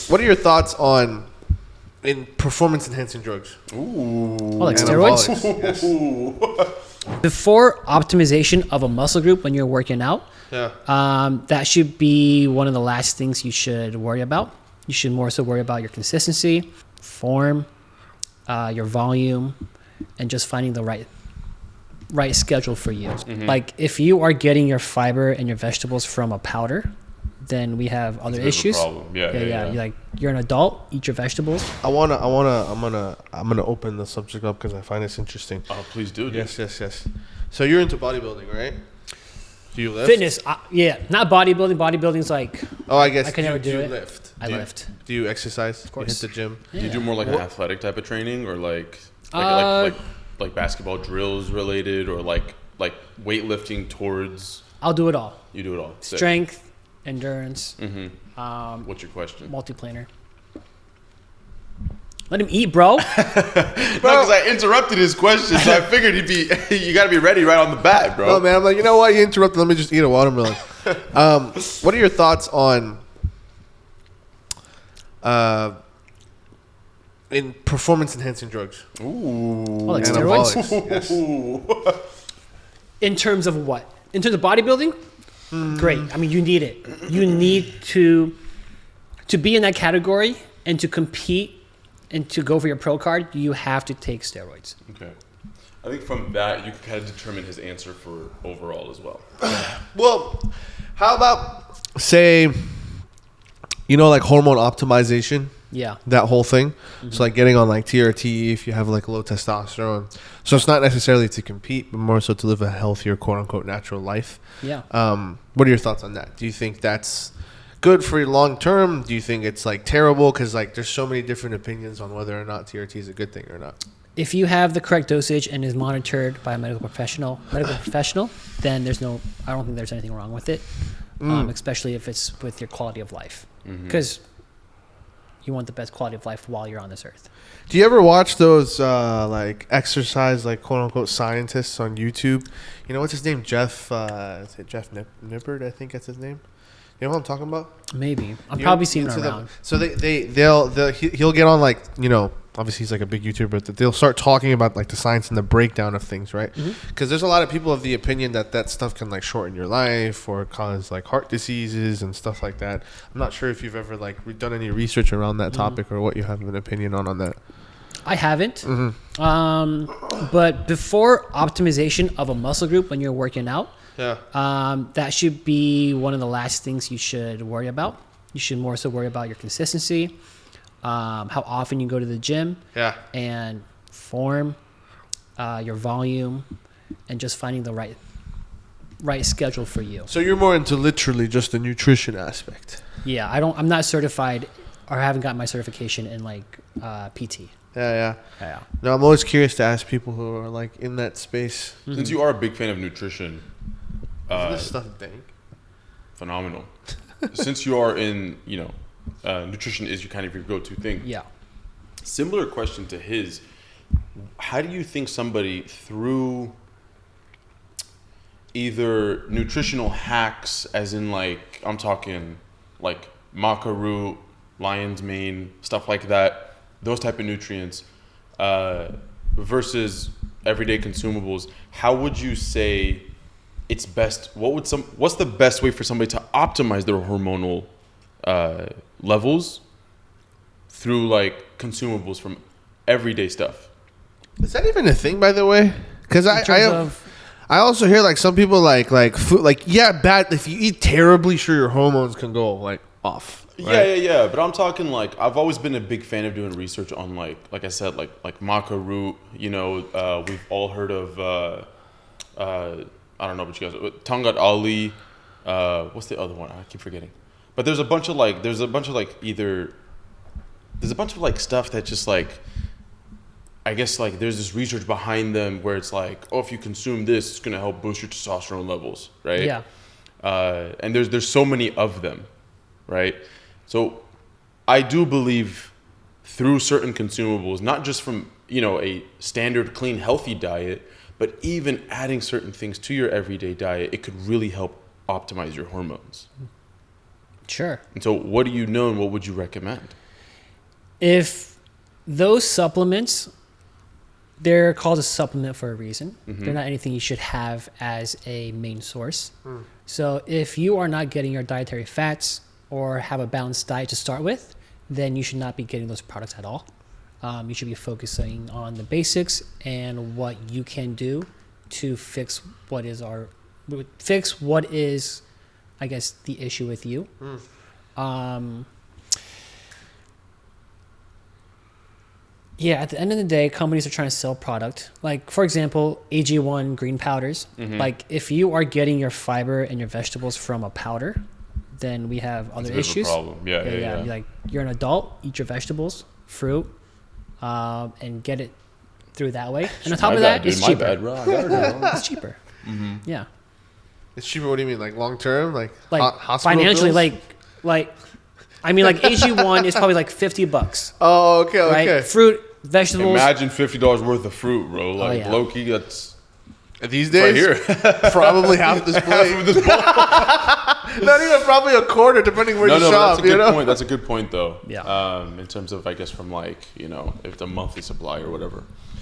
What are your thoughts on in performance enhancing drugs? Ooh. Oh, like steroids? Yes. Before optimization of a muscle group when you're working out, that should be one of the last things you should worry about. You should more so worry about your consistency, form, your volume, and just finding the right schedule for you. Like if you are getting your fiber and your vegetables from a powder, then we have other issues. You're an adult, eat your vegetables. I'm gonna open the subject up because I find this interesting. Oh, please do. Yes. So you're into bodybuilding, right? Do you lift? Fitness, not bodybuilding. Bodybuilding's like, I guess I can never do it. Lift? I lift. Do you exercise? Of course. You hit the gym? Do you do more like an athletic type of training, or like basketball drills related, or like weightlifting towards? I'll do it all. You do it all. Sick. Strength, endurance. What's your question? Multiplanar. Let him eat, bro. No, because I interrupted his question, so I figured you got to be ready right on the bat, bro. No, man. I'm like, you know what? You interrupted. Let me just eat a watermelon. What are your thoughts on in performance enhancing drugs? Ooh. Oh, like steroids? Anabolics. Yes. In terms of what? In terms of bodybuilding? Great. I mean, you need it. You need to be in that category and to compete and to go for your pro card, you have to take steroids. Okay. I think from that, you can kind of determine his answer for overall as well. Well, how about, say, like hormone optimization? Yeah. That whole thing. So like getting on like TRT if you have like low testosterone. So it's not necessarily to compete, but more so to live a healthier, quote unquote, natural life. Yeah. What are your thoughts on that? Do you think that's good for your long term? Do you think it's like terrible? Because like there's so many different opinions on whether or not TRT is a good thing or not. If you have the correct dosage and is monitored by a medical professional, then I don't think there's anything wrong with it. Especially if it's with your quality of life, because you want the best quality of life while you're on this earth. Do you ever watch those like exercise, like quote unquote scientists on YouTube? You know, what's his name? Jeff Nippard, I think that's his name. You know what I'm talking about? Maybe. I've probably seen it around. So he'll get on like, obviously he's like a big YouTuber, but they'll start talking about like the science and the breakdown of things, right? Because there's a lot of people of the opinion that stuff can like shorten your life or cause like heart diseases and stuff like that. I'm not sure if you've ever like done any research around that topic or what you have an opinion on that. I haven't. But before optimization of a muscle group when you're working out, that should be one of the last things you should worry about. You should more so worry about your consistency, how often you go to the gym, and form, your volume, and just finding the right schedule for you. So you're more into literally just the nutrition aspect. Yeah, I'm not certified or haven't gotten my certification in like PT. Yeah. No, I'm always curious to ask people who are like in that space. Since you are a big fan of nutrition, isn't this stuff dank? Phenomenal. Since you are in, nutrition is kind of your go-to thing. Yeah. Similar question to his. How do you think somebody through either nutritional hacks, as in like, I'm talking like maca root, lion's mane, stuff like that, those type of nutrients, versus everyday consumables, how would you say it's best? What's the best way for somebody to optimize their hormonal levels through like consumables from everyday stuff? Is that even a thing, by the way? Because I also hear like some people like food, like bad. If you eat terribly, sure your hormones can go like off. Right? Yeah. But I'm talking like I've always been a big fan of doing research on like I said like maca root. We've all heard of I don't know what you guys. Tangat Ali. What's the other one? I keep forgetting. But there's a bunch of like stuff that just like, I guess like there's this research behind them where it's like, oh, if you consume this, it's gonna help boost your testosterone levels, right? Yeah. And there's so many of them, right? So I do believe through certain consumables, not just from a standard clean healthy diet, but even adding certain things to your everyday diet, it could really help optimize your hormones. Sure. And so what do you know and what would you recommend? If those supplements, they're called a supplement for a reason. They're not anything you should have as a main source. So if you are not getting your dietary fats or have a balanced diet to start with, then you should not be getting those products at all. You should be focusing on the basics and what you can do to fix what is, I guess, the issue with you. Yeah, at the end of the day, companies are trying to sell product. Like, for example, AG1 green powders. Like, if you are getting your fiber and your vegetables from a powder, then we have other issues. That's a problem. Yeah. Like, you're an adult, eat your vegetables, fruit, and get it through that way. And on top of that, it's cheaper. My bad, bro. I got it. It's cheaper. Yeah. It's cheaper. What do you mean? Like long term? Like hospital financially, bills? like AG1 is probably like $50. Oh, okay. Right? Fruit, vegetables. Imagine $50 worth of fruit, bro. Like low-key, that's these days right here. probably half this plate. Not even probably a quarter, depending where you shop. That's a good point. That's a good point, though. Yeah. In terms of, I guess, from like, if the monthly supply or whatever.